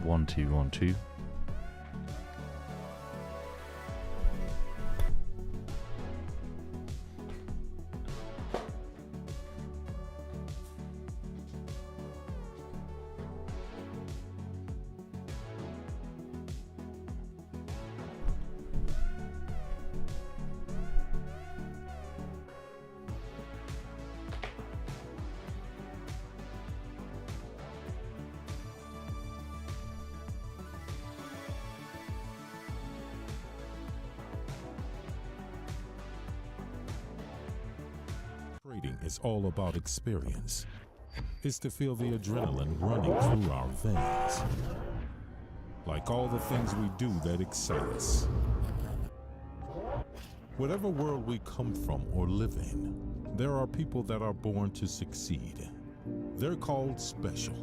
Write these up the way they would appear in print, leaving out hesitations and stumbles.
1212. Trading is all about experience. It's to feel the adrenaline running through our veins. Like all the things we do that excite us. Whatever world we come from or live in, there are people that are born to succeed. They're called special,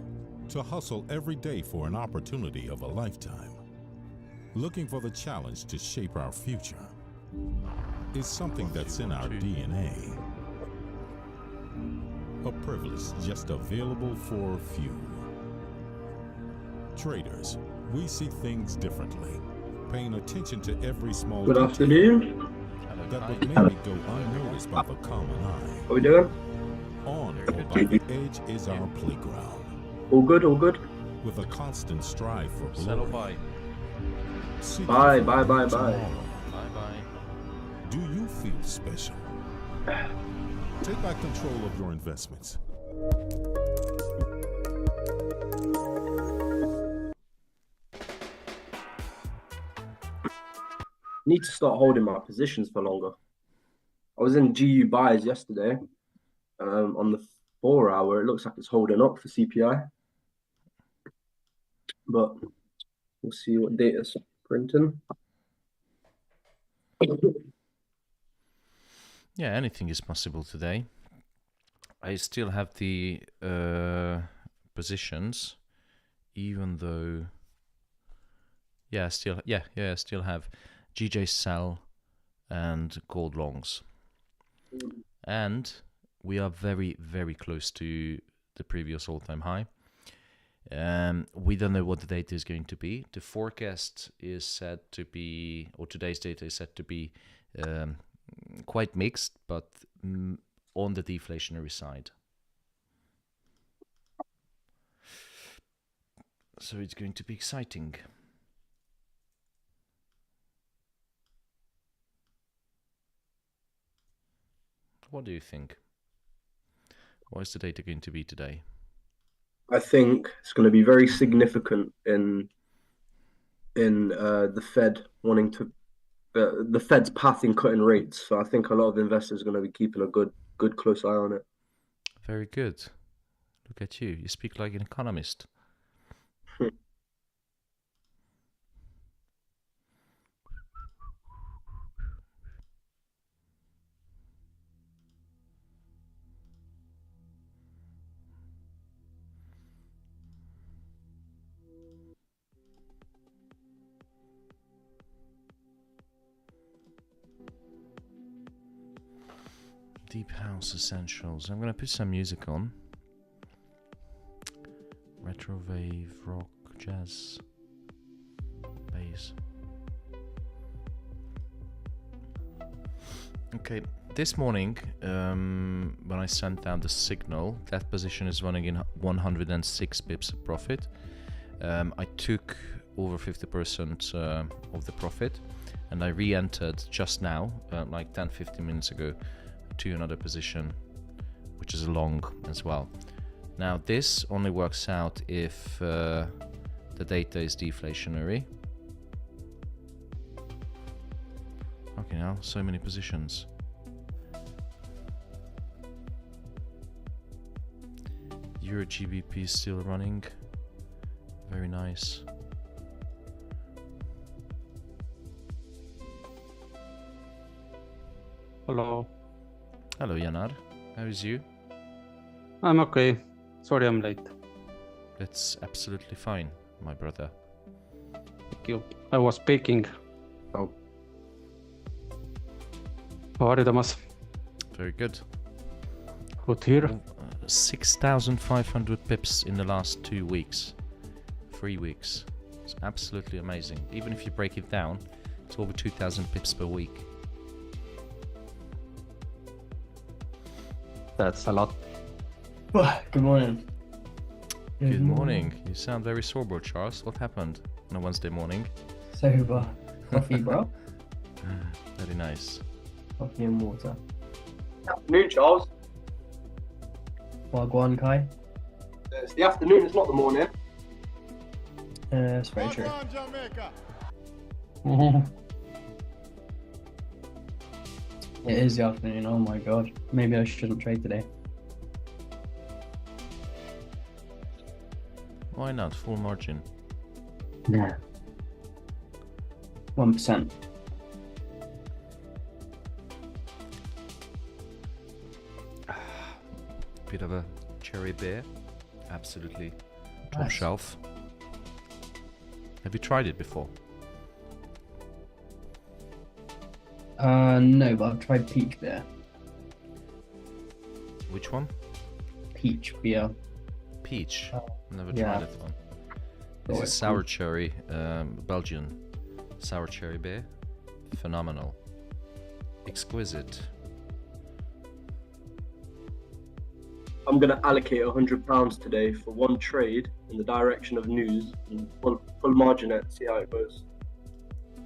to hustle every day for an opportunity of a lifetime. Looking for the challenge to shape our future is something that's in our DNA. A privilege just available for a few. Traders, we see things differently, paying attention to every small Good detail afternoon. that would maybe go unnoticed by the common eye. How we doing? On or by the edge is our playground, All good, all good. with a constant strive for Settle glory. by. Seeking Bye, for bye, bye, tomorrow. bye. Bye-bye. Do you feel special? Take back control of your investments. Need to start holding my positions for longer. I was in GU buys yesterday. On the 4 hour, it looks like it's holding up for CPI. But we'll see what data's printing. Yeah, anything is possible today. I still have the positions, even though, I still have GJ sell and gold longs, and we are very, very close to the previous all-time high. We don't know what the data is going to be. The forecast is said to be, or today's data is said to be quite mixed, but on the deflationary side. So it's going to be exciting. What do you think? What is the data going to be today? I think it's going to be very significant in the Fed wanting to the Fed's path in cutting rates. So I think a lot of investors are going to be keeping a good close eye on it. Very good. Look at you. You speak like an economist. Deep House Essentials. I'm going to put some music on. Retro wave, rock, jazz, bass. Okay, this morning when I sent down the signal, that position is running in 106 pips of profit. I took over 50% of the profit, and I re-entered just now, like 10-15 minutes ago, to another position, which is a long as well. Now this only works out if the data is deflationary. Okay, now so many positions. Euro GBP is still running. Very nice. Hello. Hello, Janar. How is you? I'm okay. Sorry I'm late. That's absolutely fine, my brother. Thank you. I was speaking. So. How are you, Thomas? Very good. Good here. 6,500 pips in the last 2 weeks. 3 weeks. It's absolutely amazing. Even if you break it down, it's over 2,000 pips per week. That's a lot. Good morning. Good morning. You sound very sober, Charles. What happened on a Wednesday morning? Sober. Coffee, bro. Very nice. Coffee and water. Afternoon, Charles. Wagwan Kai. It's the afternoon, it's not the morning. That's very true. It is the afternoon. Oh my god. Maybe I shouldn't trade today. Why not? Full margin. Yeah. 1%. Bit of a cherry beer. Absolutely top Nice. shelf. Have you tried it before? No, but I've tried peach beer. Which one? Peach beer. Peach. Never yeah. tried that one. This Oh, is it's sour cherry, Belgian sour cherry beer. Phenomenal. Exquisite. I'm going to allocate £100 today for one trade in the direction of news and full margin it, see how it goes.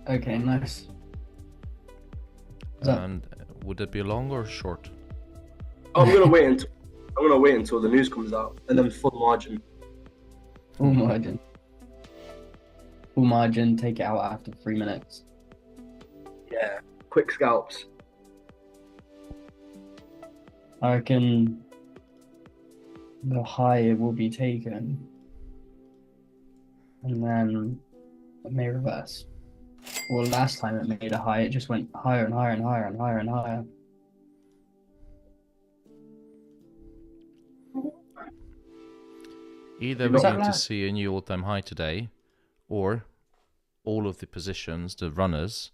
Okay, nice. Is that- And would it be long or short? I'm going to wait until the news comes out and then full margin. Full margin. Full margin, take it out after 3 minutes. Yeah, quick scalps. I reckon the high will be taken and then it may reverse. Well, last time it made a high, it just went higher and higher and higher and higher and higher. Either we're going to see a new all-time high today, or all of the positions, the runners,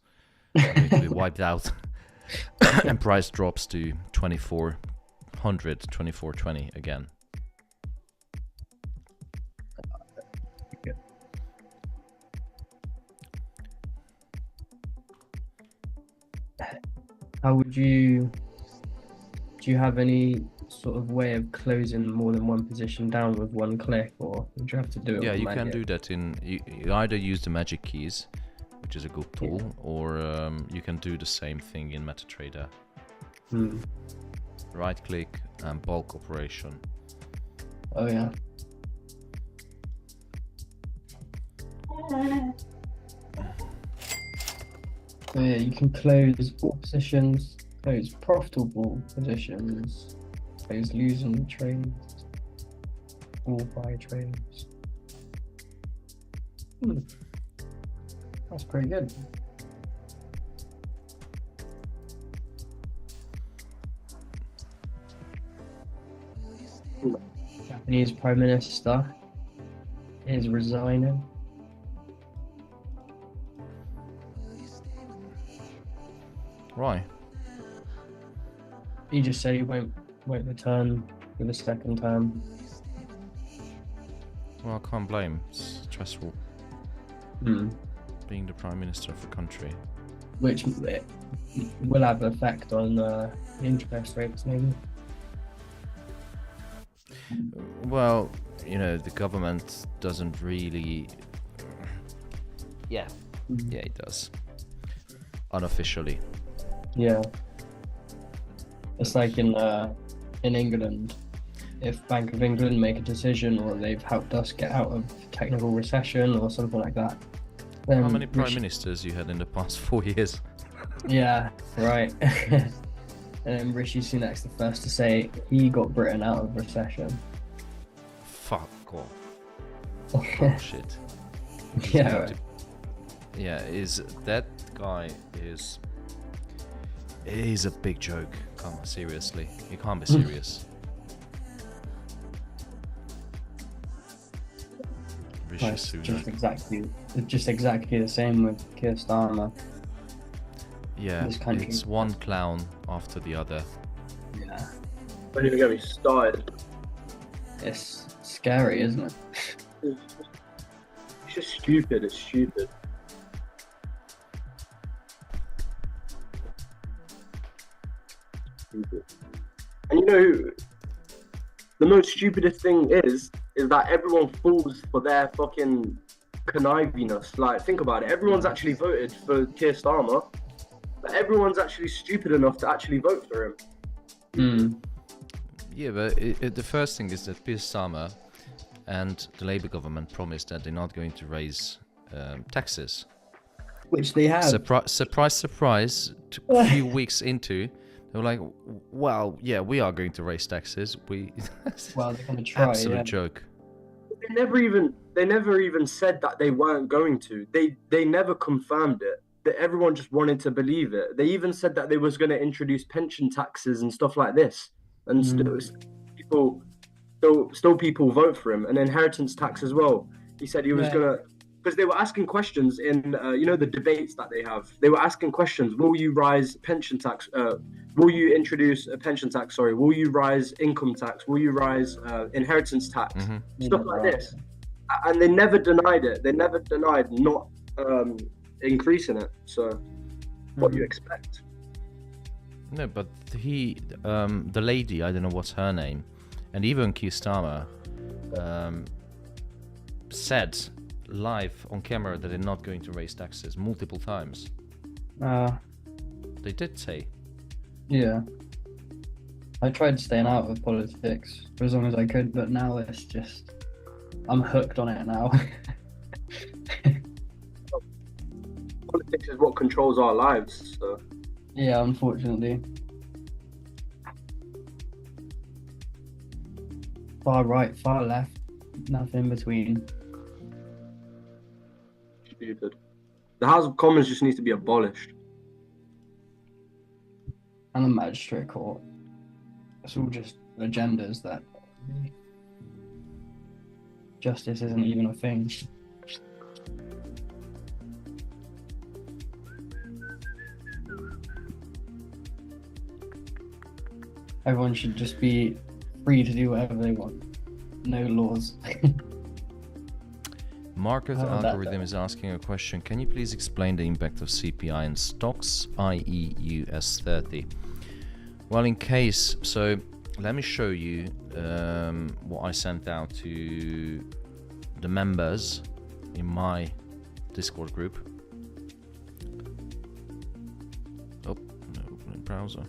are going to be wiped out, and price drops to 2400, 2420 again. How would do you have any sort of way of closing more than one position down with one click, or would you have to do it? Yeah, with you can magic? do that you either use the magic keys, which is a good tool, or you can do the same thing in MetaTrader. Right click and bulk operation. Oh yeah. So yeah, you can close all positions, close profitable positions, close losing trades, all buy trades. That's pretty good. Japanese Prime Minister is resigning. Right. He just said he won't return for the second term. Well, I can't blame. It's stressful being the prime minister of a country. Which will have an effect on interest rates, maybe. Well, you know, the government doesn't really. Yeah, it does. Unofficially. Yeah. It's like in England, if Bank of England make a decision, or they've helped us get out of technical recession or something like that. Then How many prime ministers you had in the past 4 years? Yeah, right. And then Rishi Sunak's the first to say he got Britain out of recession. Fuck off. Bullshit. Yeah, right. Yeah, that guy is a big joke. Come on, seriously. You can't be serious. Rishi It's Sunak. just exactly the same with Keir Starmer. Yeah, this country. it's one clown after the other. Yeah. Don't even get me started. It's scary, isn't it? It's just stupid. It's stupid. Stupid. And you know, the most stupidest thing is that everyone falls for their fucking connivingness. Like, think about it. Everyone's actually voted for Keir Starmer, but everyone's actually stupid enough to actually vote for him. Yeah, but the first thing is that Keir Starmer and the Labour government promised that they're not going to raise taxes. Which they have. Surprise, surprise. A few weeks into, they were like, well, yeah, we are going to raise taxes. Well, they're going to try. Absolute joke. They never even said that they weren't going to. They never confirmed it. That everyone just wanted to believe it. They even said that they was going to introduce pension taxes and stuff like this. And still people vote for him. And inheritance tax as well. He said he was going to, because they were asking questions in, the debates that they have. They were asking questions. Will you rise pension tax? Will you introduce a pension tax? Sorry. Will you rise income tax? Will you rise inheritance tax? Stuff like this. And they never denied it. They never denied not increasing it. So what do you expect? No, but the lady, I don't know what's her name, and even Keir Starmer said live on camera that they're not going to raise taxes multiple times. They did say. Yeah. I tried staying out of politics for as long as I could, but now it's just, I'm hooked on it now. Politics is what controls our lives, so. Yeah, unfortunately. Far right, far left, nothing in between. Stupid. The House of Commons just needs to be abolished. And the magistrate court. It's all just agendas that justice isn't even a thing. Everyone should just be free to do whatever they want. No laws. Market Algorithm is asking a question. Can you please explain the impact of CPI in stocks, i.e. US 30? Well, in case, so let me show you what I sent out to the members in my Discord group. Oh, no, open in browser.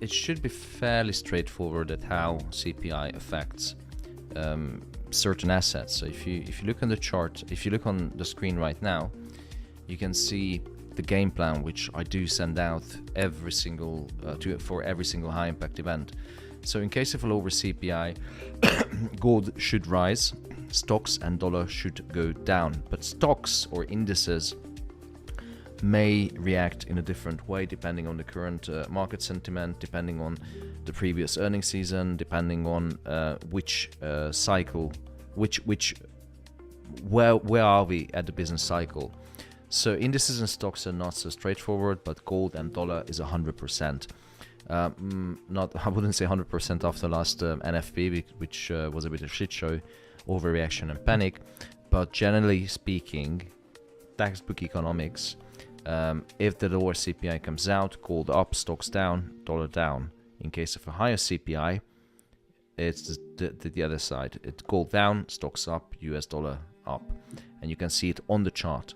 It should be fairly straightforward at how CPI affects certain assets. So if you look on the chart, if you look on the screen right now, you can see the game plan, which I do send out every single for every single high impact event. So in case of a lower CPI, gold should rise, stocks and dollar should go down, but stocks or indices may react in a different way depending on the current market sentiment, depending on the previous earnings season, depending on which cycle, where are we at the business cycle. So indices and stocks are not so straightforward, but gold and dollar is 100%. Not, I wouldn't say 100% after last NFP, which was a bit of shit show, overreaction and panic, but generally speaking, textbook economics. If the lower CPI comes out, gold up, stocks down, dollar down. In case of a higher CPI, it's the other side. It's gold down, stocks up, US dollar up. And you can see it on the chart.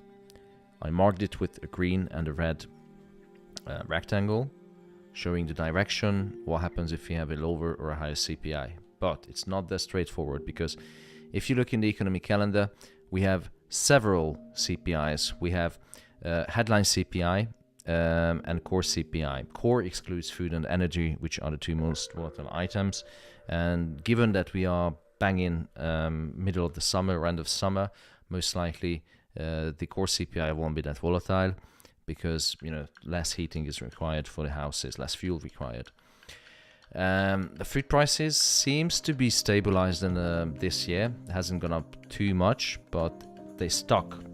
I marked it with a green and a red rectangle, showing the direction, what happens if you have a lower or a higher CPI. But it's not that straightforward, because if you look in the economic calendar, we have several CPIs. We have headline CPI and core CPI. Core excludes food and energy, which are the two most volatile items. And given that we are banging middle of the summer or end of summer, most likely the core CPI won't be that volatile, because less heating is required for the houses, less fuel required. The food prices seems to be stabilized in this year. It hasn't gone up too much, but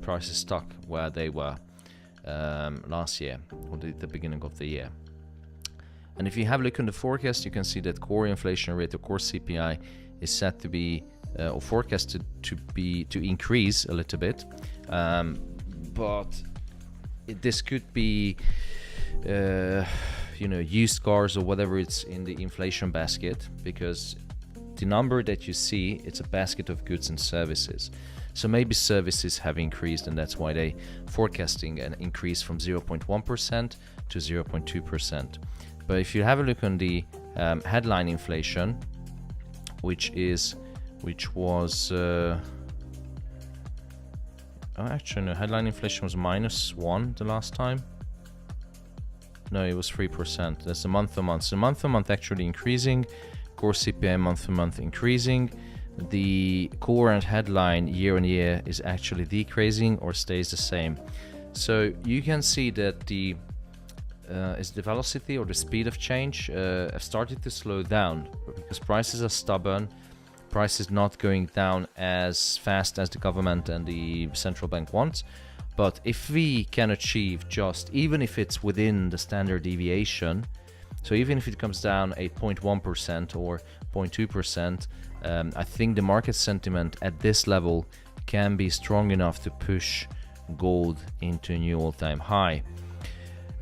prices stuck where they were last year, or the beginning of the year. And if you have a look on the forecast, you can see that core inflation rate, or core CPI, is set to be or forecasted to increase a little bit, but this could be used cars or whatever it's in the inflation basket, because the number that you see, it's a basket of goods and services. So maybe services have increased, and that's why they forecasting an increase from 0.1% to 0.2%. But if you have a look on the headline inflation, which was actually no, headline inflation was -1 the last time. No, it was 3%. That's the month-to-month. So month-to-month actually increasing. Core CPI month-to-month increasing. The core and headline year-on-year is actually decreasing or stays the same. So you can see that the velocity or the speed of change have started to slow down, because prices are stubborn. Prices not going down as fast as the government and the central bank wants. But if we can achieve just, even if it's within the standard deviation, so even if it comes down 8.1% or 0.2%, I think the market sentiment at this level can be strong enough to push gold into a new all-time high.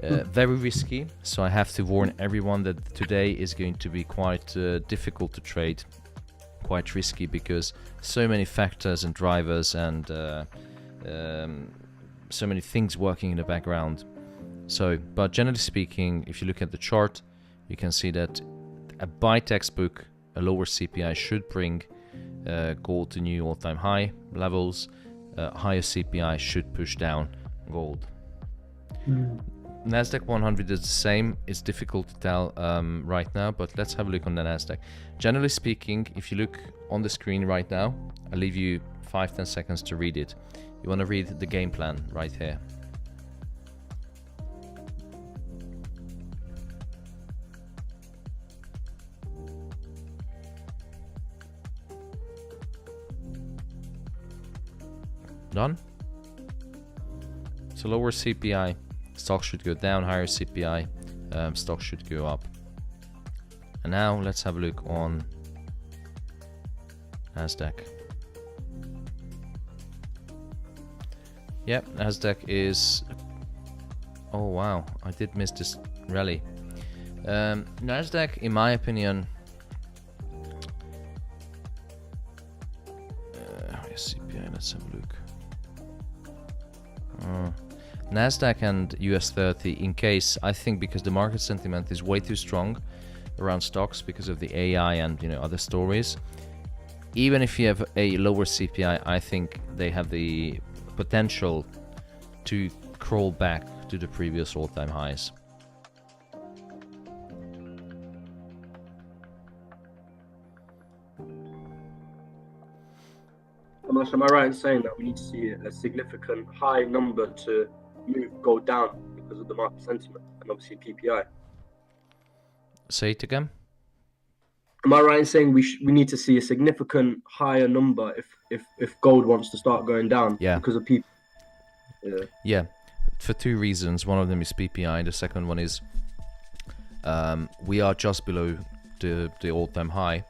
Very risky, so I have to warn everyone that today is going to be quite difficult to trade, quite risky, because so many factors and drivers and so many things working in the background. So, but generally speaking, if you look at the chart, you can see that a buy textbook, a lower CPI should bring gold to new all-time high levels. Higher CPI should push down gold. NASDAQ 100 is the same. It's difficult to tell right now, but let's have a look on the NASDAQ. Generally speaking, if you look on the screen right now, I'll leave you 5-10 seconds to read it. You want to read the game plan right here. Done? So lower CPI, stocks should go down. Higher CPI, stocks should go up. And now let's have a look on NASDAQ. Yep, NASDAQ is... Oh wow, I did miss this rally. NASDAQ, in my opinion... CPI, let's have a look. NASDAQ and US 30, in case, I think because the market sentiment is way too strong around stocks because of the AI and other stories. Even if you have a lower CPI, I think they have the potential to crawl back to the previous all-time highs. Am I right in saying that we need to see a significant high number to move gold down because of the market sentiment and obviously PPI? Say it again. Am I right in saying we need to see a significant higher number if gold wants to start going down? Yeah. Because of people. Yeah, for two reasons. One of them is PPI. The second one is we are just below the all-time high.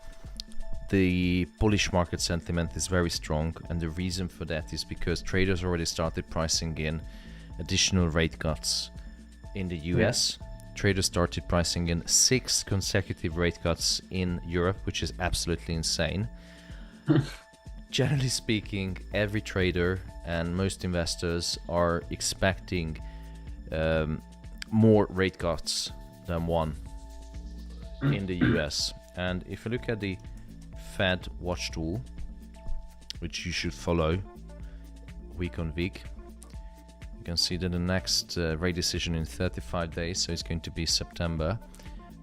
The bullish market sentiment is very strong, and the reason for that is because traders already started pricing in additional rate cuts in the US. Traders started pricing in 6 consecutive rate cuts in Europe, which is absolutely insane. Generally speaking, every trader and most investors are expecting more rate cuts than one in the US. And if you look at the Fed watch tool, which you should follow week on week, you can see that the next rate decision in 35 days, so it's going to be September,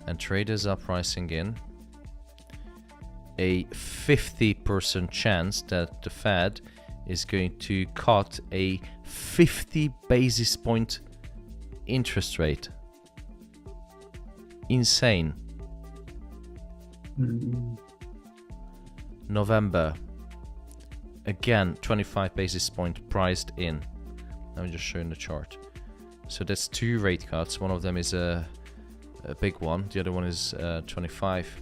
and traders are pricing in a 50% chance that the Fed is going to cut a 50 basis point interest rate. Insane. November, again 25 basis point priced in. I'm just showing the chart. So that's 2 rate cuts. One of them is a big one, the other one is 25.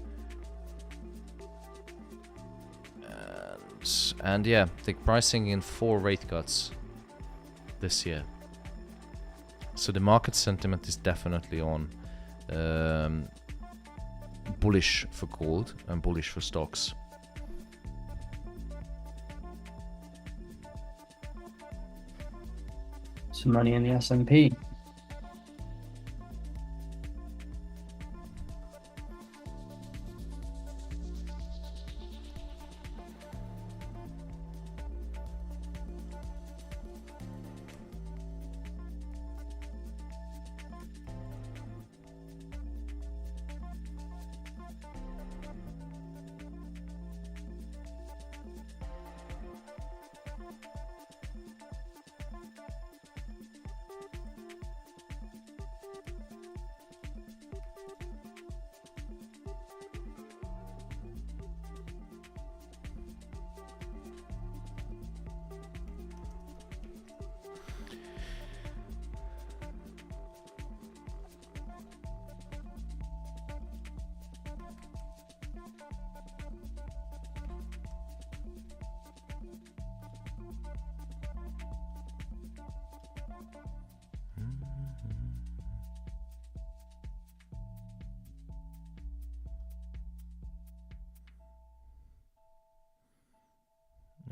And yeah, the pricing in 4 rate cuts this year. So the market sentiment is definitely on bullish for gold and bullish for stocks. Some money in the S&P.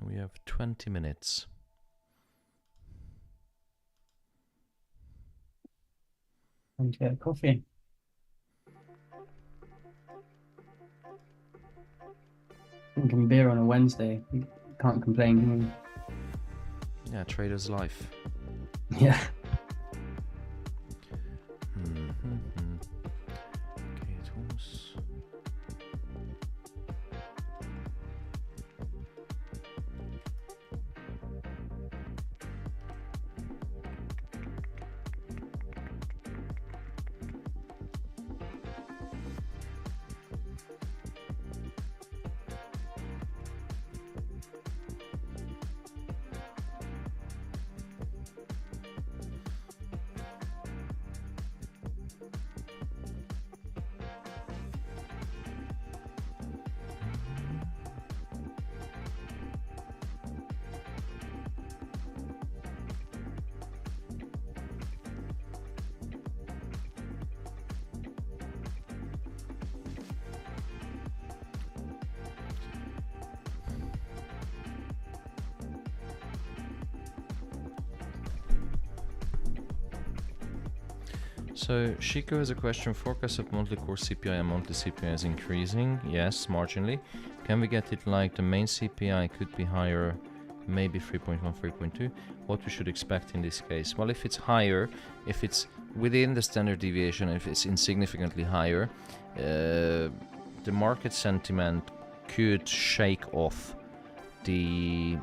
We have 20 minutes. And get a coffee. Drinking beer on a Wednesday. You can't complain, can you? Yeah, trader's life. Yeah. Okay, tools. So Shiko has a question. Forecast of monthly core CPI and monthly CPI is increasing. Yes, marginally. Can we get it like the main CPI could be higher, maybe 3.1, 3.2? What we should expect in this case? Well, if it's higher, if it's within the standard deviation, if it's insignificantly higher, the market sentiment could shake off the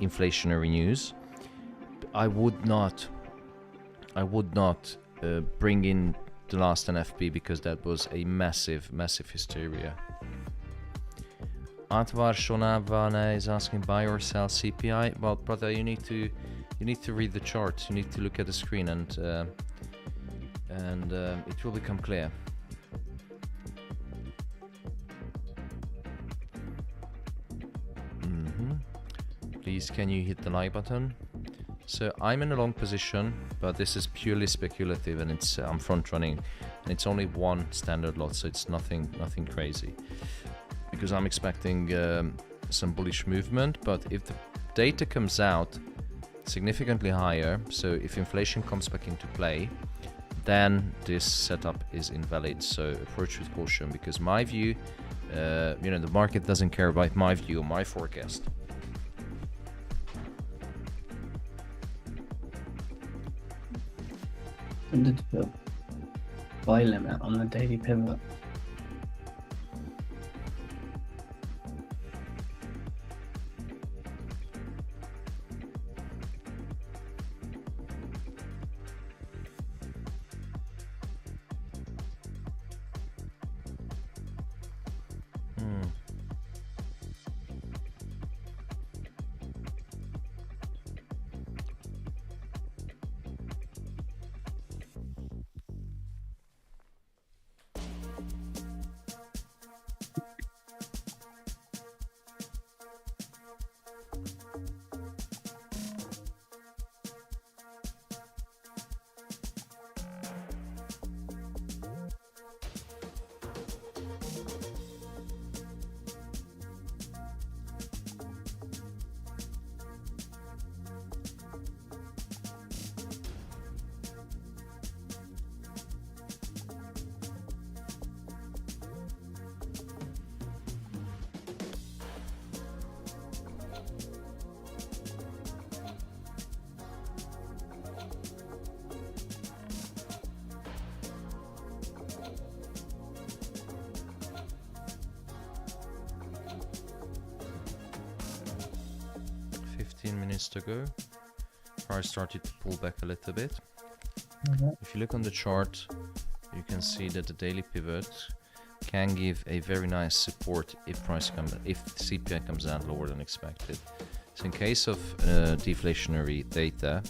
inflationary news. I would not bring in the last NFP because that was a massive hysteria. Atvar Shonavana is asking buy or sell CPI. Well, brother, you need to read the chart. You need to look at the screen, and it will become clear. Please, can you hit the like button? So I'm in a long position, but this is purely speculative, and it's I'm front running, and it's only one standard lot, so it's nothing crazy. Because I'm expecting some bullish movement, but if the data comes out significantly higher, so if inflation comes back into play, then this setup is invalid. So approach with caution, because my view, the market doesn't care about my view or my forecast. Did the buy limit on the daily pivot. minutes ago. Price started to pull back a little bit. Okay. If you look on the chart, you can see that the daily pivot can give a very nice support if CPI comes out lower than expected. So in case of deflationary data,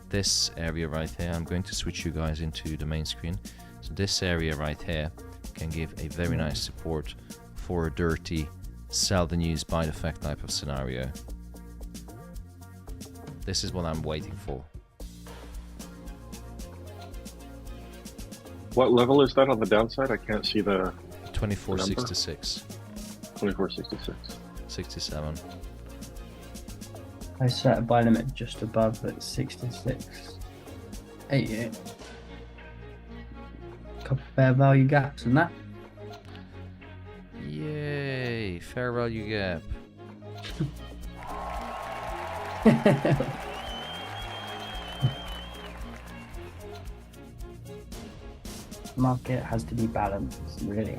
this area right here, I'm going to switch you guys into the main screen. So this area right here can give a very nice support for a dirty sell the news, buy the fact type of scenario. This is what I'm waiting for. What level is that on the downside? I can't see the 2466, 2466. 67. I set a buy limit just above at 66.88. Couple fair value gaps and that. Yay, fair value gap. Market has to be balanced, really.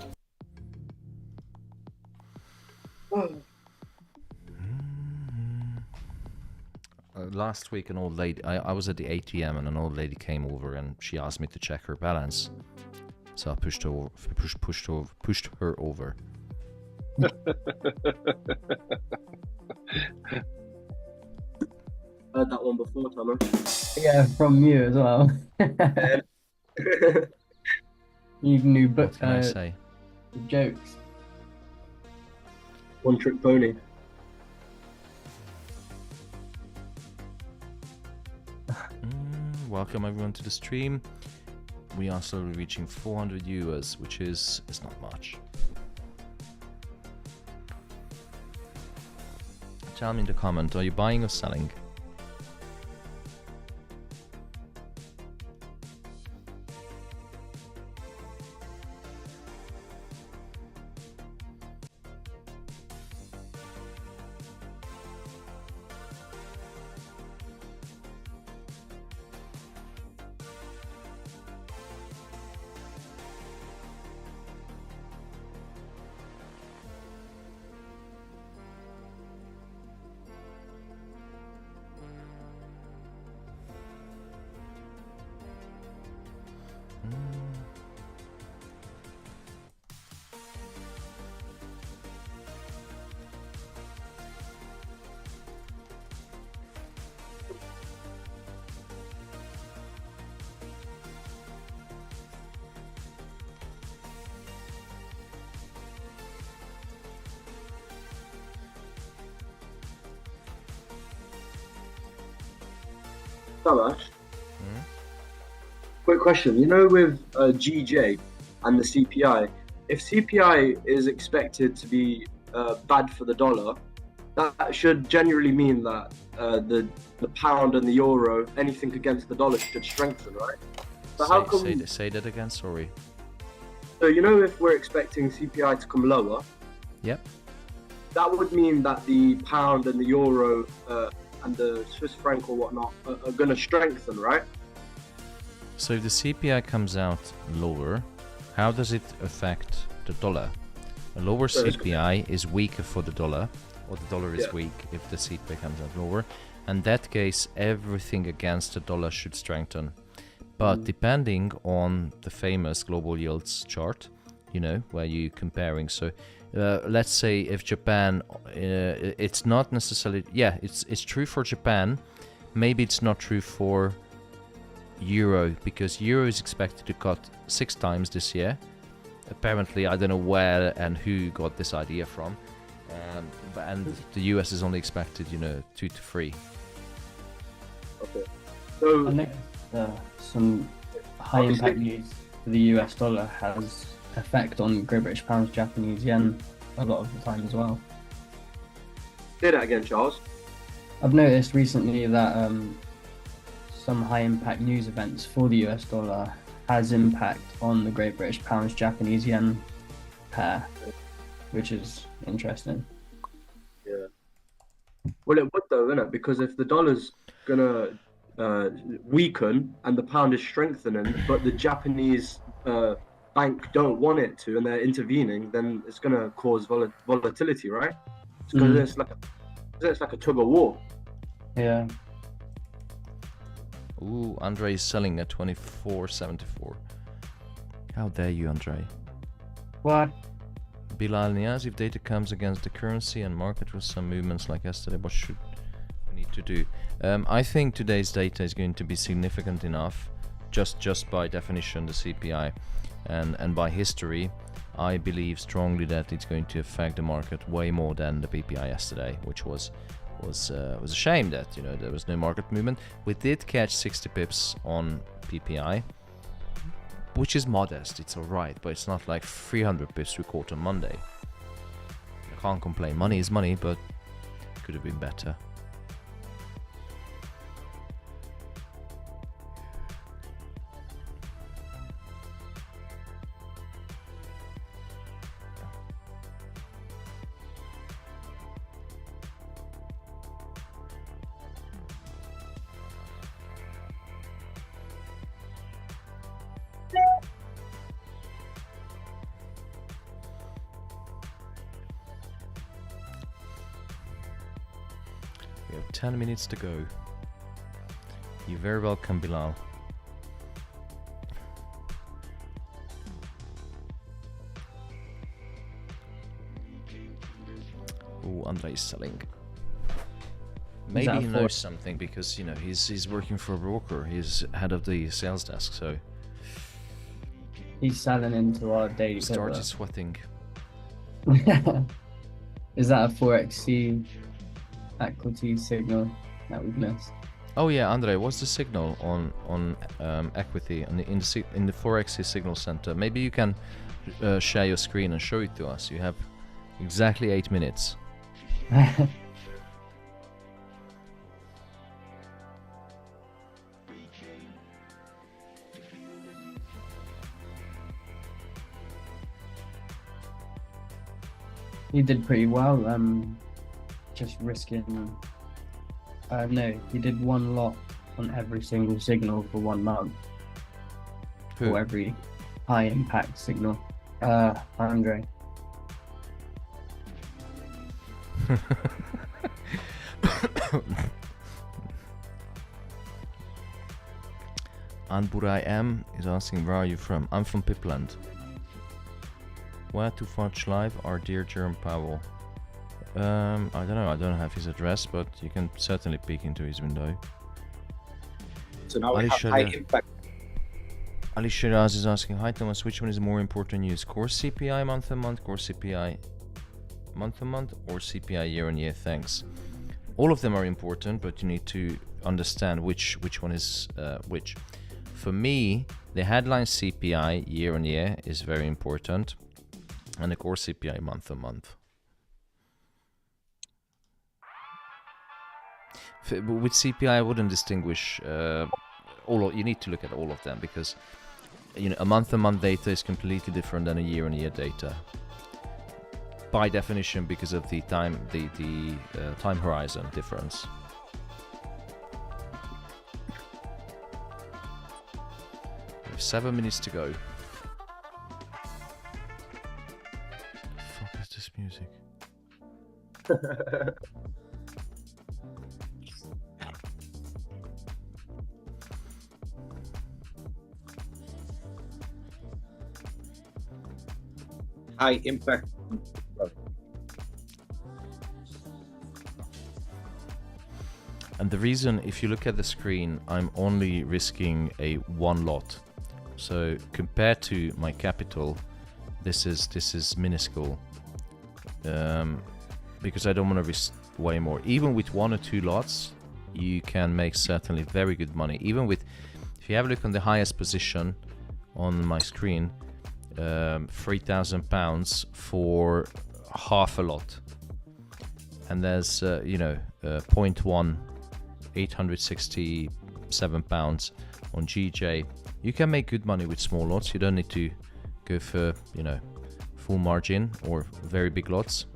Last week an old lady, I was at the ATM and an old lady came over and she asked me to check her balance. So I pushed her over. Heard that one before, Thomas. Yeah, from you as well. You knew What can I say? jokes. One trick pony. Welcome everyone to the stream. We are slowly reaching 400 viewers, which is not much. Tell me in the comment, are you buying or selling? Thomas, quick question. You know, with GJ and the CPI, if CPI is expected to be bad for the dollar, that should generally mean that the pound and the euro, anything against the dollar, should strengthen, right? So how come? Say that again. Sorry. So you know, if we're expecting CPI to come lower, Yep. that would mean that the pound and the euro and the Swiss franc or whatnot are going to strengthen, right? So if the CPI comes out lower, how does it affect the dollar? A lower CPI is weaker for the dollar, or the dollar is weak if the CPI comes out lower. In that case, everything against the dollar should strengthen. But depending on the famous global yields chart, you know, where you're comparing. So let's say if Japan, it's not necessarily, it's true for Japan. Maybe it's not true for Euro, because Euro is expected to cut 6 times this year. Apparently, I don't know where and who got this idea from. And the US is only expected, 2 to 3. Okay. So I know some high impact news for the US dollar has effect on Great British pounds, Japanese yen a lot of the time as well. say that again, Charles. I've noticed recently that some high impact news events for the US dollar has impact on the Great British pounds, Japanese yen pair, which is interesting. Yeah. Well, it would though, isn't it? Because if the dollar's gonna weaken and the pound is strengthening, but the Japanese bank don't want it to, and they're intervening, then it's gonna cause volatility, right? Because it's like a tug of war. Yeah. Ooh, Andre is selling at 24.74. How dare you, Andre? What? Bilal Niaz, if data comes against the currency and market with some movements like yesterday, what should we need to do? I think today's data is going to be significant enough, just by definition, the CPI, and by history, I believe strongly that it's going to affect the market way more than the PPI yesterday, which was a shame that there was no market movement. We did catch 60 pips on PPI, which is modest. It's alright, but it's not like 300 pips we caught on Monday. I can't complain. Money is money, but could have been better. We have 10 minutes to go. You're very welcome, Bilal. Oh, Andre is selling. Maybe he knows something because he's working for a broker. He's head of the sales desk, so He's selling into our daily. he started sweating. Is that a 4XC equity signal that we've missed? Oh yeah, Andre, what's the signal on equity in the Forex Signal Center? Maybe you can share your screen and show it to us. You have exactly 8 minutes. He did pretty well. Just risking. No, he did one lot on every single signal for 1 month. Who? For every high impact signal. Andre. Anburai M is asking, where are you from? I'm from Pipland. Where to watch live our dear Jerome Powell? I don't know, I don't have his address, but you can certainly peek into his window. So now we Ali have high impact. Ali Shiraz is asking, hi Thomas, which one is more important news? Core CPI month-on-month, core CPI month-on-month, or CPI year-on-year? Thanks. All of them are important, but you need to understand which one is which. For me, the headline CPI year-on-year is very important, and the core CPI month-on-month. With CPI, I wouldn't distinguish you need to look at all of them, because a month-on-month data is completely different than a year-on-year data. By definition, because of the time time horizon difference. We have 7 minutes to go. Fuck is this music? High impact. And the reason, if you look at the screen, I'm only risking a 1 lot. So compared to my capital, this is minuscule. Because I don't want to risk way more. Even with 1 or 2 lots, you can make certainly very good money. Even with, if you have a look on the highest position on my screen, £3,000 for half a lot. And there's, 0.1, £867 on GJ. You can make good money with small lots. You don't need to go for, full margin or very big lots.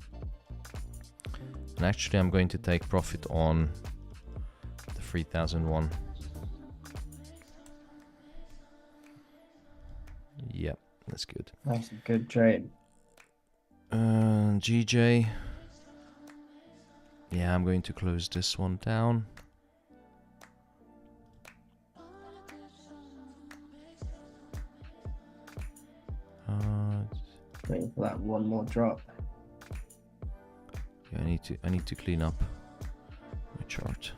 And actually, I'm going to take profit on the 3001. Yep, that's good. That's a good trade. GJ. Yeah, I'm going to close this one down. Waiting for that one more drop. Yeah, I need to clean up my chart.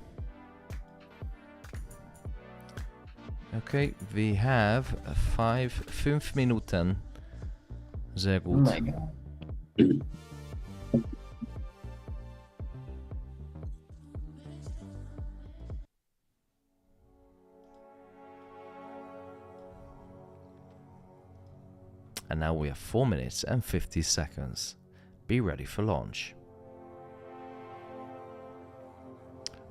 Okay, we have 5 Minuten. Sehr Oh gut. my god. And now we have 4 minutes and 50 seconds. Be ready for launch.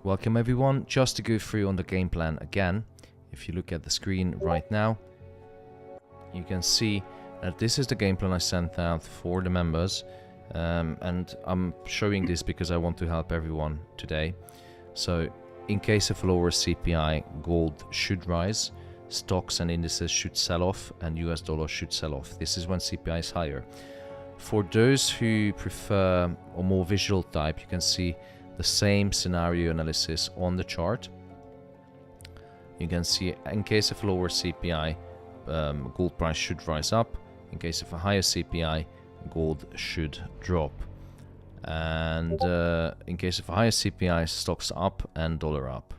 Welcome everyone. Just to go through on the game plan again, if you look at the screen right now, you can see that this is the game plan I sent out for the members. And I'm showing this because I want to help everyone today. So in case of lower CPI, gold should rise, stocks and indices should sell off, and US dollar should sell off. This is when CPI is higher. For those who prefer a more visual type, you can see the same scenario analysis on the chart. You can see in case of lower CPI, gold price should rise up. In case of a higher CPI, gold should drop. And in case of a higher CPI, stocks up and dollar up.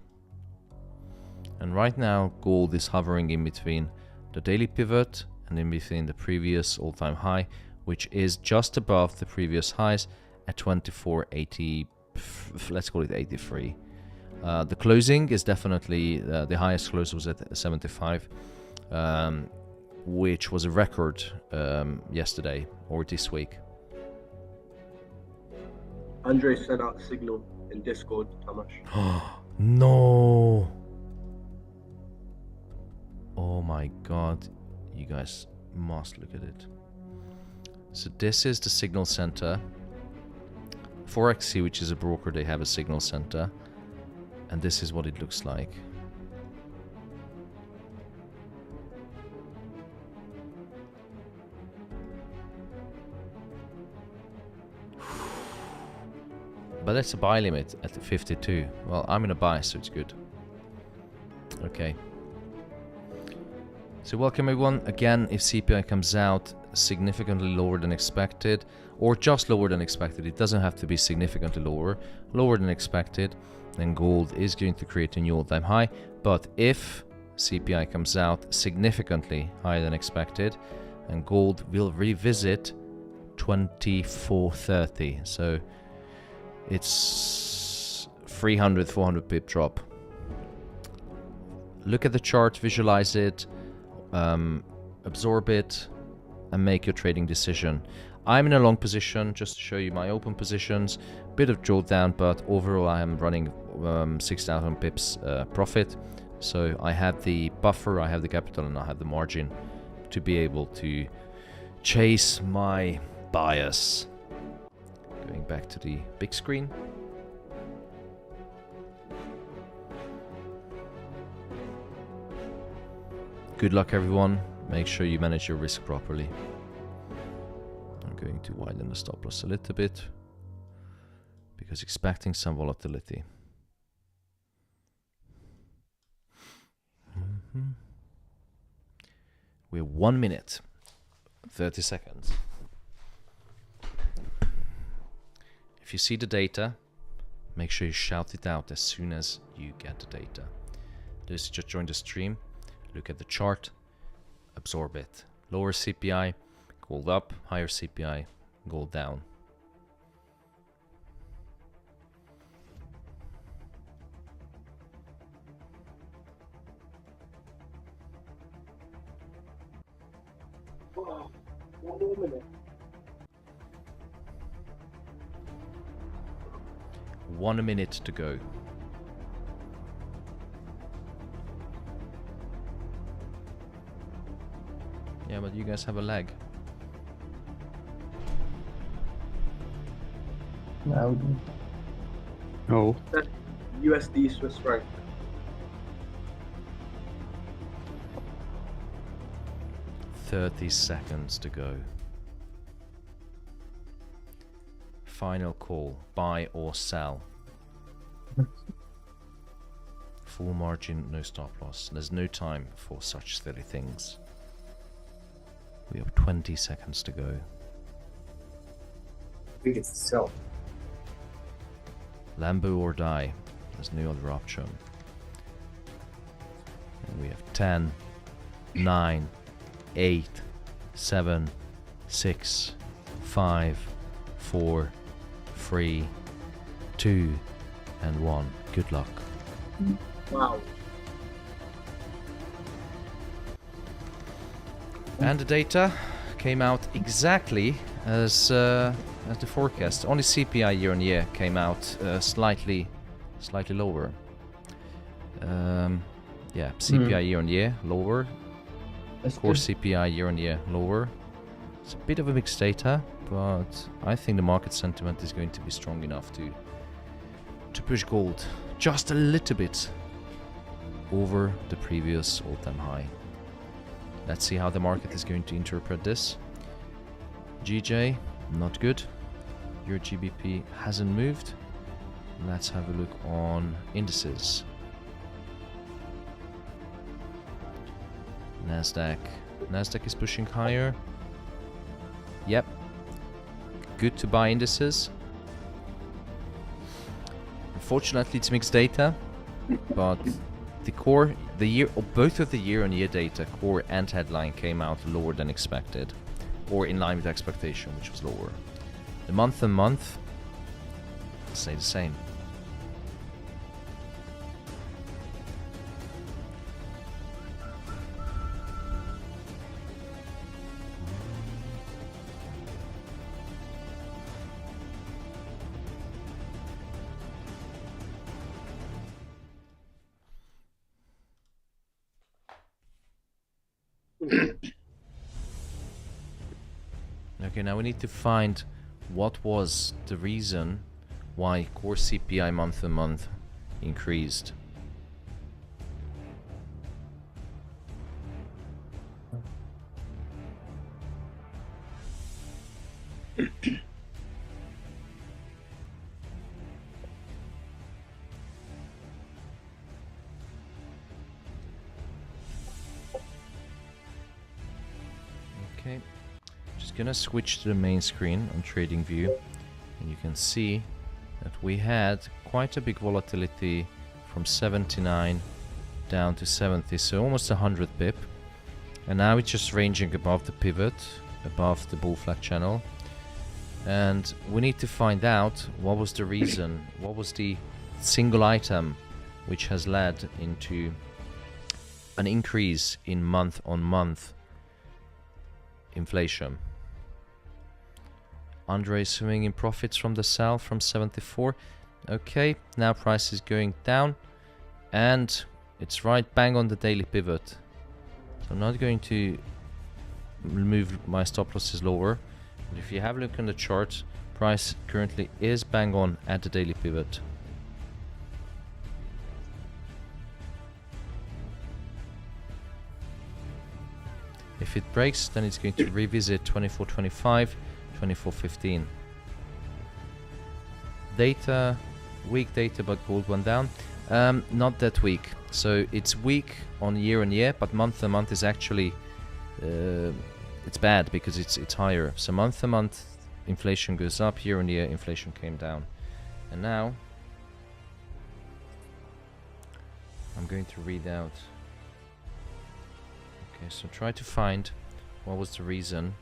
And right now, gold is hovering in between the daily pivot and in between the previous all-time high, which is just above the previous highs at 24.80. Let's call it 83. The closing is definitely the highest close was at 75, which was a record yesterday or this week. Andre sent out a signal in Discord. How much? No. Oh my god, you guys must look at it. So this is the signal center. For XC, which is a broker, they have a signal center. And this is what it looks like. But that's a buy limit at the 52. Well, I'm in a buy, so it's good. Okay. So welcome everyone. Again, if CPI comes out significantly lower than expected, or just lower than expected, it doesn't have to be significantly lower than expected, then gold is going to create a new all-time high. But if CPI comes out significantly higher than expected, then gold will revisit 2430. So it's 300-400 pip drop. Look at the chart, visualize it, absorb it, and make your trading decision. I'm in a long position, just to show you my open positions. Bit of drawdown, but overall I am running 6,000 pips profit. So I have the buffer, I have the capital, and I have the margin to be able to chase my bias. Going back to the big screen. Good luck everyone. Make sure you manage your risk properly. I'm going to widen the stop loss a little bit because expecting some volatility. We're 1 minute, 30 seconds. If you see the data, make sure you shout it out as soon as you get the data. Those who just joined the stream, look at the chart, absorb it. Lower CPI, gold up, higher CPI, gold down. Wow, 1 more minute. 1 minute to go. Yeah, but you guys have a lag. No. No. That's USD Swiss franc. Thirty seconds to go. Final call, buy or sell. Full margin, no stop loss. There's no time for such silly things. We have 20 seconds to go. think it's sell. Lambo or die. There's no other option. And we have 10, 9, 8, 7, 6, 5, 4, 3, 2, and 1. Good luck. Wow. And the data came out exactly as the forecast. Only CPI year on year came out slightly lower. Yeah, CPI year on year lower. That's Core good. CPI year on year lower. It's a bit of a mixed data, but I think the market sentiment is going to be strong enough to push gold just a little bit over the previous all-time high. Let's see how the market is going to interpret this. GJ, not good. Your GBP hasn't moved. Let's have a look on indices. NASDAQ. NASDAQ is pushing higher. Yep. Good to buy indices. Unfortunately, it's mixed data, but the core, both of the year-on-year data, core and headline, came out lower than expected, or in line with expectation, which was lower. The month-on-month, stay the same. Okay, now we need to find what was the reason why core CPI month-on-month increased. Okay. Just gonna switch to the main screen on TradingView, and you can see that we had quite a big volatility from 79 down to 70, so almost 100 pip, and now it's just ranging above the pivot, above the bull flag channel, and we need to find out what was the reason, what was the single item which has led into an increase in month-on-month inflation. Andre is swimming in profits from the sell from 74. Okay, now price is going down, and it's right bang on the daily pivot. So I'm not going to move my stop losses lower, but if you have a look on the chart, price currently is bang on at the daily pivot. If it breaks, then it's going to revisit 24.25, 24.15. Data, weak data, but gold went down. Not that weak. So it's weak on year, but month on month is actually it's bad because it's higher. So month on month inflation goes up, year inflation came down, and now I'm going to read out. Okay, so try to find what was the reason.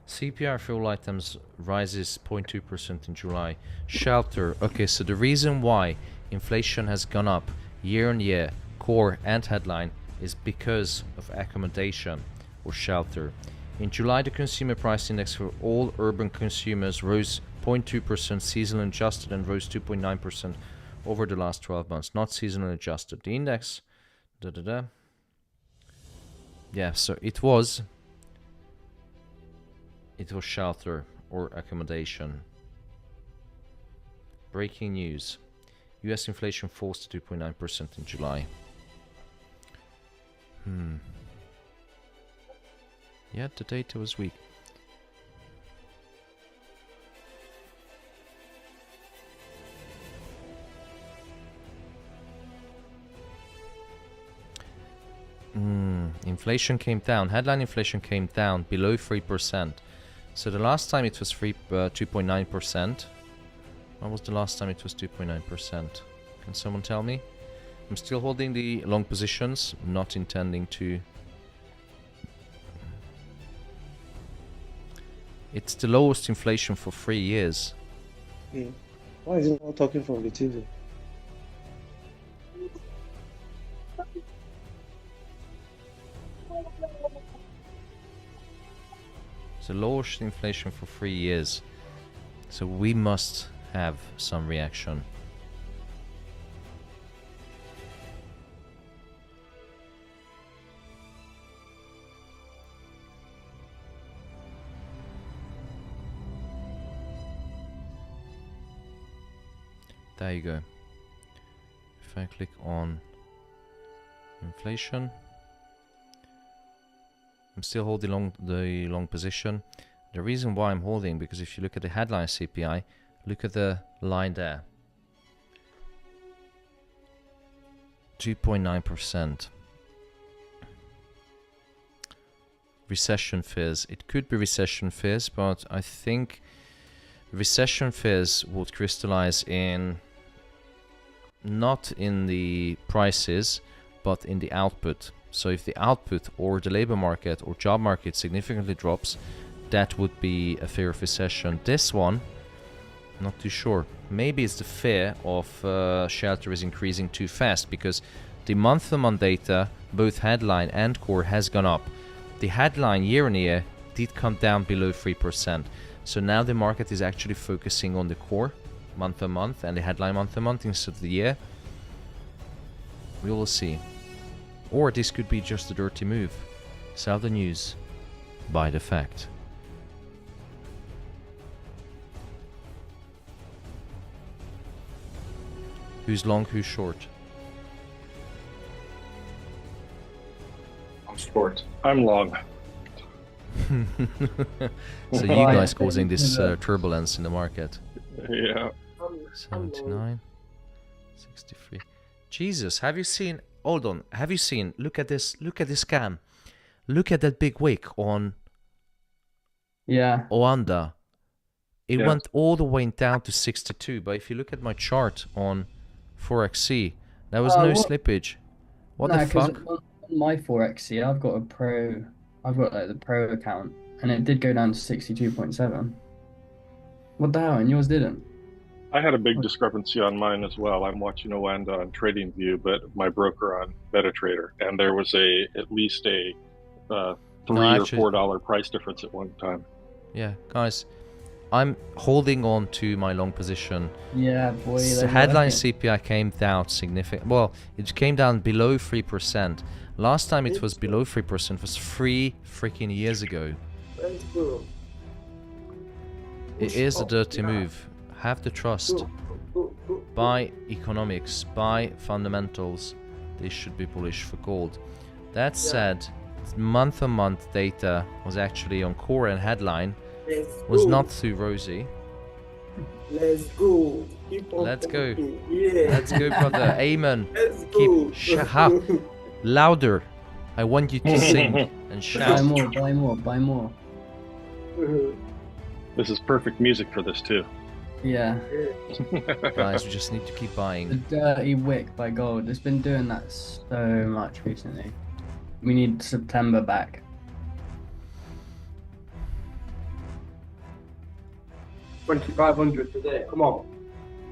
CPI for all items rises 0.2% in July. Shelter. Okay, so the reason why inflation has gone up year on year, core and headline, is because of accommodation or shelter. In July, the consumer price index for all urban consumers rose 0.2% seasonal adjusted and rose 2.9% over the last 12 months, not seasonal adjusted. The index, yeah, so it was shelter or accommodation. Breaking news. US inflation falls to 2.9% in July. Yeah, the data was weak. inflation came down. Headline inflation came down below 3%. So the last time it was 2.9%. When was the last time it was 2.9%? Can someone tell me? I'm still holding the long positions, not intending to. It's the lowest inflation for 3 years. Yeah. Why is he not talking from the TV? It's the lowest inflation for 3 years. So we must have some reaction. There you go. If I click on inflation, I'm still holding the long position. The reason why I'm holding, because if you look at the headline CPI, look at the line there. 2.9%. Recession fears. It could be recession fears, but I think recession fears would crystallize in not in the prices, but in the output. So if the output or the labor market or job market significantly drops, that would be a fear of recession. This one, not too sure. Maybe it's the fear of shelter is increasing too fast, because the month-to-month data, both headline and core, has gone up. The headline year on year did come down below 3%. So now the market is actually focusing on the core month-to-month and the headline month-to-month instead of the year. We will see. Or this could be just a dirty move. Sell the news, buy the fact. Who's long, who's short? I'm short. I'm long. So you guys causing this turbulence in the market. Yeah. 79, 63. Jesus, have you seen? Hold on. Have you seen? Look at this. Look at this cam. Look at that big wick on. Yeah. Oanda. It Yeah. went all the way down to 62. But if you look at my chart on ForexC, there was no slippage. What the 'cause fuck? on my ForexC, I've got like the pro account, and it did go down to 62.7. What the hell? And yours didn't? I had a big discrepancy on mine as well. I'm watching Oanda on TradingView, but my broker on MetaTrader, and there was at least a $3 or $4 price difference at one time. Yeah, guys, I'm holding on to my long position. Yeah, boy. The headline CPI came down significant. Well, it came down below 3%. Last time it was below 3% was 3 freaking years ago. It is a dirty move. Have the trust. Buy economics, buy fundamentals. This should be bullish for gold. That said, month-on-month data was actually on core and headline was not too rosy. Let's go. Let's go. Yeah. Let's go, brother. Amen. Let's go. Keep louder. I want you to sing and Buy shout. more, buy more, buy more. This is perfect music for this too. Yeah. Guys, we just need to keep The buying. dirty wick by gold. It's been doing that so much recently. We need September back. $2,500 today. Come on.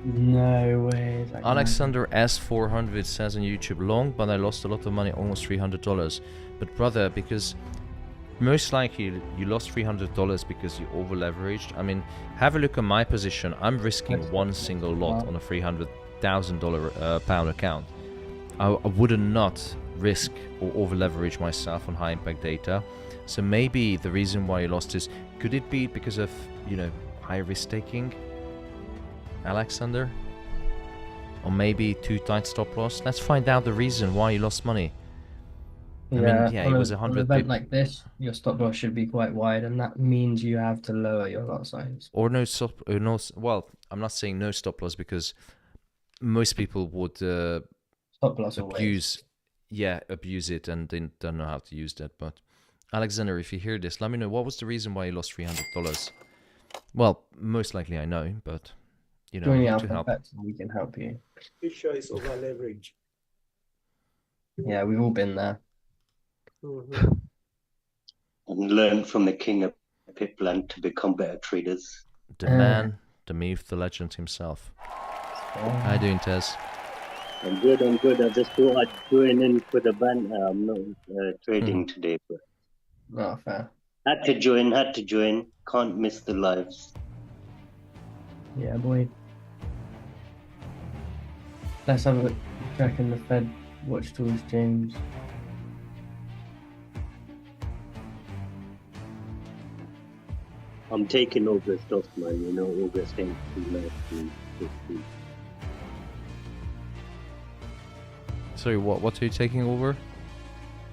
No way. Alexander S400 says on YouTube, long, but I lost a lot of money, almost $300. But brother, because most likely you lost $300 because you over leveraged. I mean, have a look at my position. I'm risking one single lot on a $300,000 pound account. I would not risk or over leverage myself on high impact data. So maybe the reason why you lost is, could it be because of, you know, high risk taking, Alexander? Or maybe too tight stop loss? Let's find out the reason why you lost money. I mean, yeah, it was 100 On an event like this, your stop loss should be quite wide, and that means you have to lower your lot size. Or no stop, or no. Well, I'm not saying no stop loss, because most people would Stop loss abuse. abuse it and they don't know how to use that. But Alexander, if you hear this, let me know what was the reason why you lost $300. Well, most likely I know, but you know, Join the to help. alphabet and we can help you. Pretty sure it's over leverage. Yeah, we've all been there. Mm-hmm. And learn from the king of Pipland to become better traders. The man, the myth, the legend himself. How you doing, Tez? I'm good. I just thought I'd join in for the ban. I'm not trading today, but Oh, fair. had to join. Can't miss the lives. Yeah, boy. Let's have a check in the Fed watch tools, James. I'm taking August off, man. You know, August ain't too nice to see. Sorry, what are you taking over?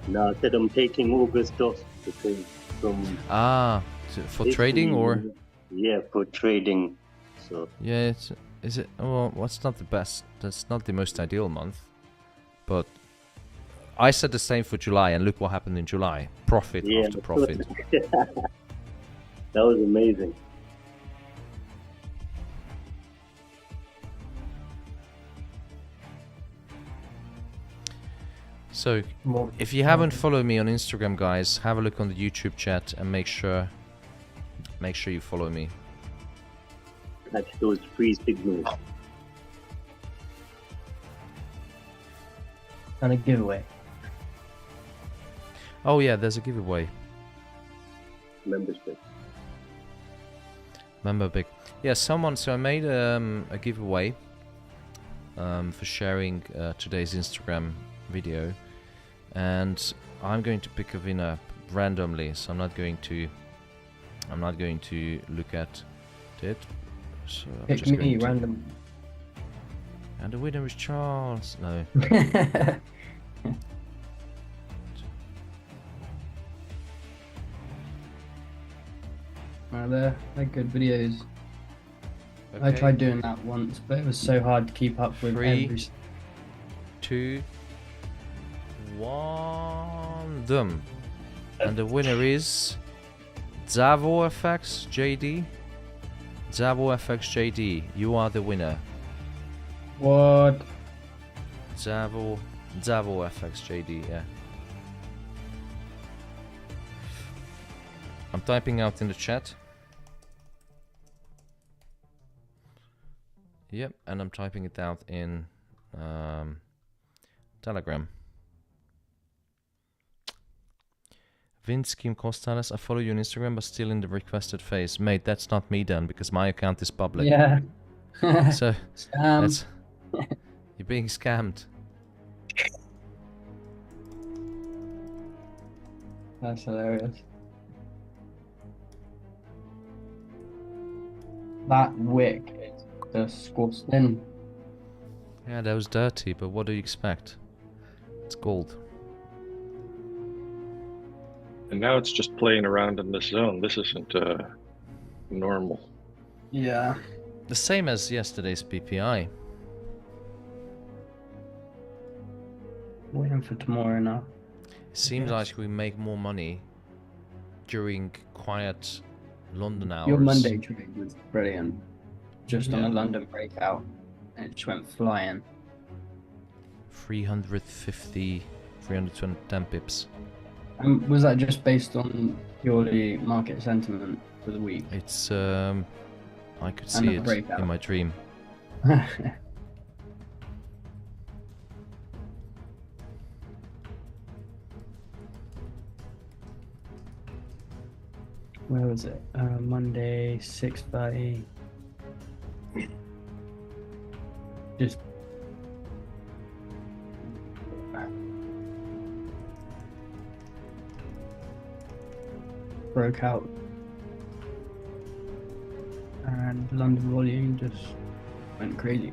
No, I said I'm taking August off because from For trading or? Yeah, for trading. So Yeah, is it? Well, what's not the best? That's not the most ideal month. But I said the same for July, and look what happened in July. Profit after profit. That was amazing. So, if you haven't followed me on Instagram, guys, have a look on the YouTube chat and make sure you follow me. Catch those free signals. And a giveaway. Oh yeah, there's a giveaway. Membership. Member big. Yeah, someone. So I made a giveaway for sharing today's Instagram video, and I'm going to pick a winner randomly. So I'm not going to look at it. So I'm Pick just me going to, random. and the winner is Charles. No. They're good videos. Okay. I tried doing that once, but it was so hard to keep up with 3, every... 2, 1, done. And the winner is XAUUSD JD. XAUUSD JD, you are the winner. What? XAUUSD JD, yeah. I'm typing out in the chat. Yep, and I'm typing it out in Telegram. Vince Kim Costales, I follow you on Instagram, but still in the requested phase. Mate, that's not me then, because my account is public. Yeah. So Scam. you're being scammed. That's hilarious. That wick is disgusting. Yeah, that was dirty, but what do you expect? It's gold. And now it's just playing around in this zone. This isn't normal. Yeah. The same as yesterday's PPI. Waiting for tomorrow now. It seems like we make more money during quiet London hours. Your Monday trade was brilliant. Just on a London breakout. And it just went flying. 350, 310 pips. Was that just based on purely market sentiment for the week? It's, I could see it in my dream. Where was it? Monday, 6:30. Just broke out, and London volume just went crazy.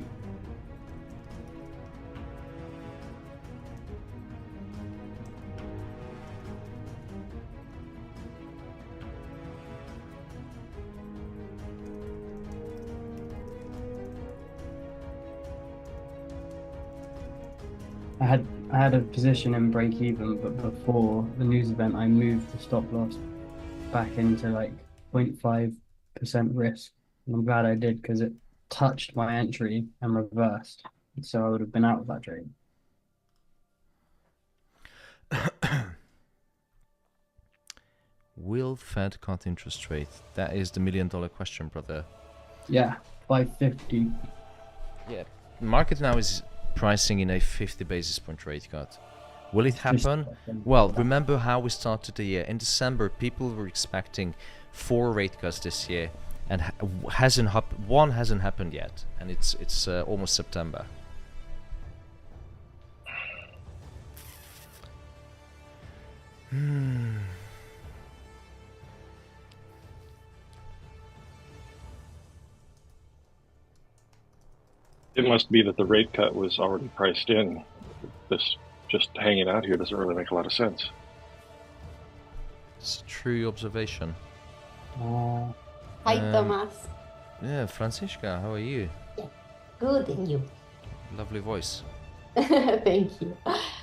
I had a position in break even, but before the news event, I moved the stop loss back into like 0.5% risk. And I'm glad I did because it touched my entry and reversed. So I would have been out of that trade. Will Fed cut interest rate? That is the $1 million question, brother. Yeah, 550. Yeah, market now is pricing in a 50 basis point rate cut. Will it happen? Well, remember how we started the year. In December, people were expecting 4 rate cuts this year, and one hasn't happened yet, and it's almost September. It must be that the rate cut was already priced in. This just hanging out here doesn't really make a lot of sense. It's a true observation. Hi, Thomas. Yeah, Francisca, how are you? Good, and you? Lovely voice. Thank you.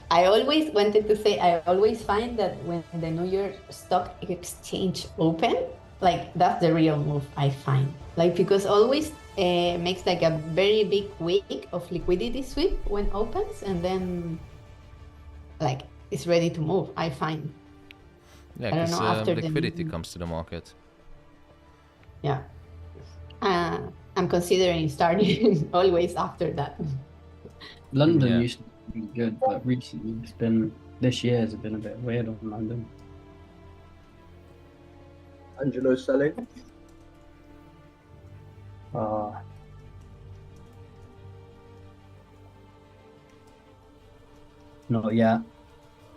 I always wanted to say, I always find that when the New York Stock Exchange open, like that's the real move, I find. Like, because always makes like a very big week of liquidity sweep when opens, and then like it's ready to move, I find. Yeah, because liquidity comes to the market. Yeah. I'm considering starting always after that. London used to be good, but recently this year has been a bit weird on London. Angelo selling. Not yet.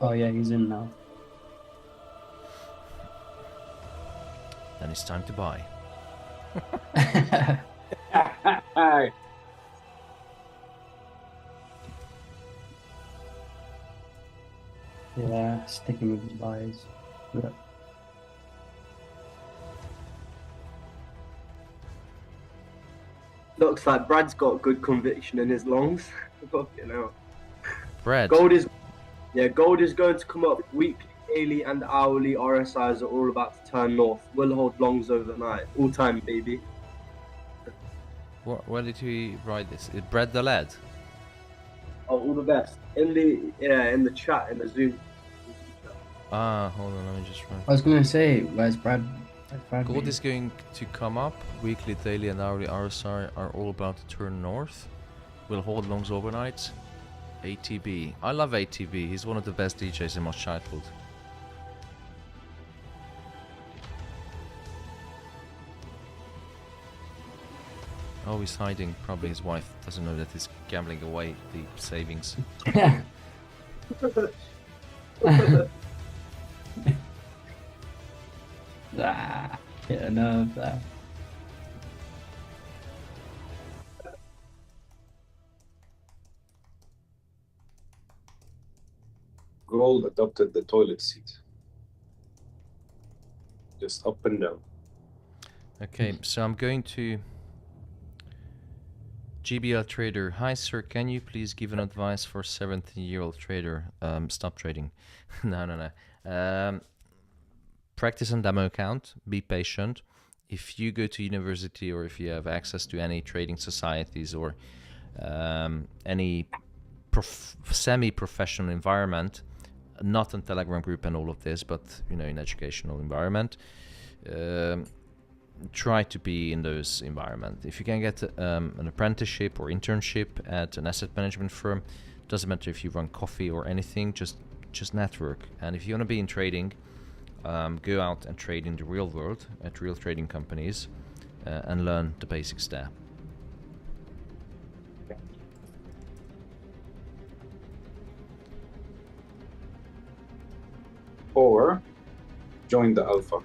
Oh yeah, he's in now. Then it's time to buy. Yeah, sticking with his buys. Yeah. Looks like Brad's got good conviction in his longs. Fucking hell. Brad. Gold is going to come up weekly, daily, and hourly. RSIs are all about to turn north. We'll hold longs overnight. All time, baby. Where did he write this? Is Brad the lad? Oh, all the best. In the chat, in the Zoom. Hold on, let me just write. I was gonna say, where's Brad? Gold is going to come up. Weekly, daily, and hourly RSI are all about to turn north. We'll hold longs overnight. ATB. I love ATB. He's one of the best DJs in my childhood. Oh, he's hiding. Probably his wife doesn't know that he's gambling away the savings. Hit a nerve there. Gold adopted the toilet seat. Just up and down. Okay, so I'm going to GBL trader. Hi sir, can you please give an advice for 17-year-old trader? Stop trading. No. Practice on demo account. Be patient. If you go to university or if you have access to any trading societies or any semi-professional environment, not in Telegram group and all of this, but in educational environment, try to be in those environments. If you can get an apprenticeship or internship at an asset management firm, doesn't matter if you run coffee or anything, just network. And if you want to be in trading, go out and trade in the real world at real trading companies and learn the basics there. Or join the alpha.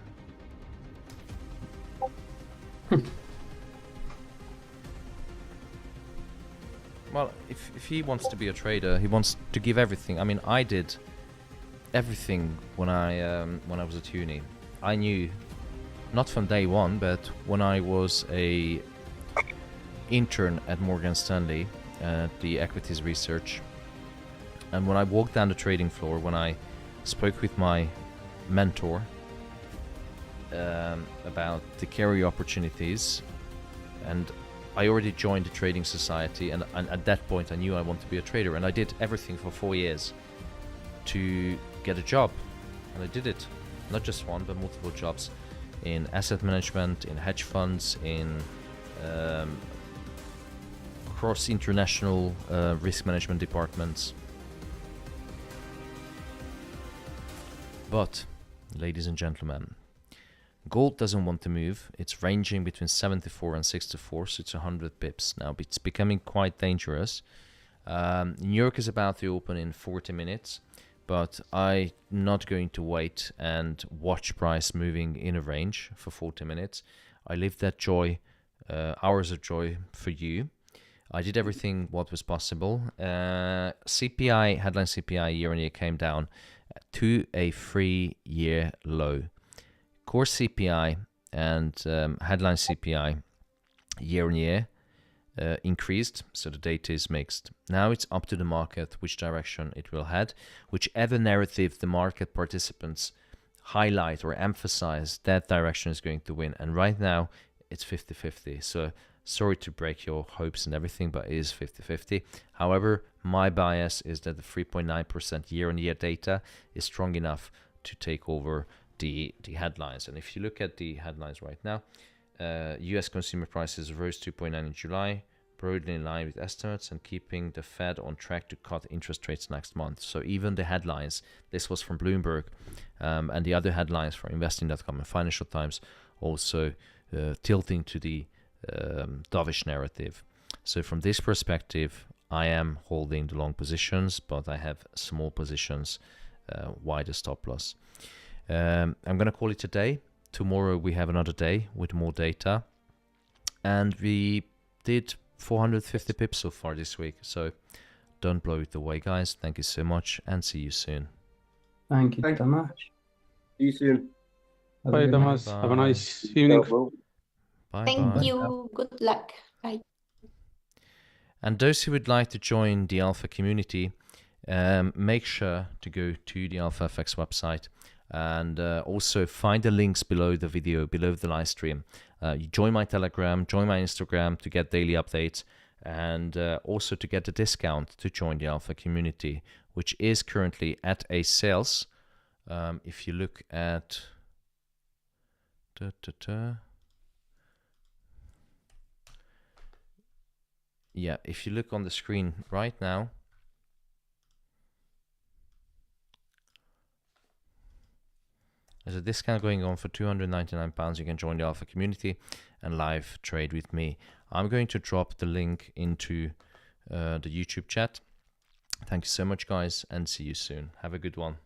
Well, if he wants to be a trader, he wants to give everything. I mean, I did everything when I was at uni. I knew, not from day one, but when I was a intern at Morgan Stanley at the equities research, And when I walked down the trading floor, when I spoke with my mentor about the carry opportunities, and I already joined the trading society, and at that point I knew I wanted to be a trader, and I did everything for 4 years to get a job, and I did it, not just one but multiple jobs in asset management, in hedge funds, in cross international risk management departments. But ladies and gentlemen, gold doesn't want to move. It's ranging between 74 and 64, so it's 100 pips. Now it's becoming quite dangerous. New York is about to open in 40 minutes, but I'm not going to wait and watch price moving in a range for 40 minutes. I lived that joy, hours of joy for you. I did everything what was possible. CPI, headline CPI year on year came down to a 3-year low. Core CPI and headline CPI year on year increased, so the data is mixed. Now it's up to the market which direction it will head. Whichever narrative the market participants highlight or emphasize, that direction is going to win. And right now it's 50-50. So sorry to break your hopes and everything, but it is 50-50. However, my bias is that the 3.9% year-on-year data is strong enough to take over the headlines. And if you look at the headlines right now, US consumer prices rose 2.9 in July, broadly in line with estimates and keeping the Fed on track to cut interest rates next month. So even the headlines, this was from Bloomberg, and the other headlines from Investing.com and Financial Times also tilting to the dovish narrative. So from this perspective, I am holding the long positions, but I have small positions, wider stop loss. I'm going to call it a day. Tomorrow we have another day with more data, and we did 450 pips so far this week, so don't blow it away, guys. Thank you so much, and see you soon. Thank you so much. See you soon. Bye, Damas. Have a nice evening. Bye. Thank you. Good luck. Bye. And those who would like to join the Alpha community, make sure to go to the Alpha FX website, and also find the links below the video, below the live stream. You join my Telegram, join my Instagram to get daily updates, and also to get a discount to join the Alpha community, which is currently at a sales. If you look at yeah, if you look on the screen right now, there's a discount going on for £299. You can join the Alpha community and live trade with me. I'm going to drop the link into the YouTube chat. Thank you so much, guys, and see you soon. Have a good one.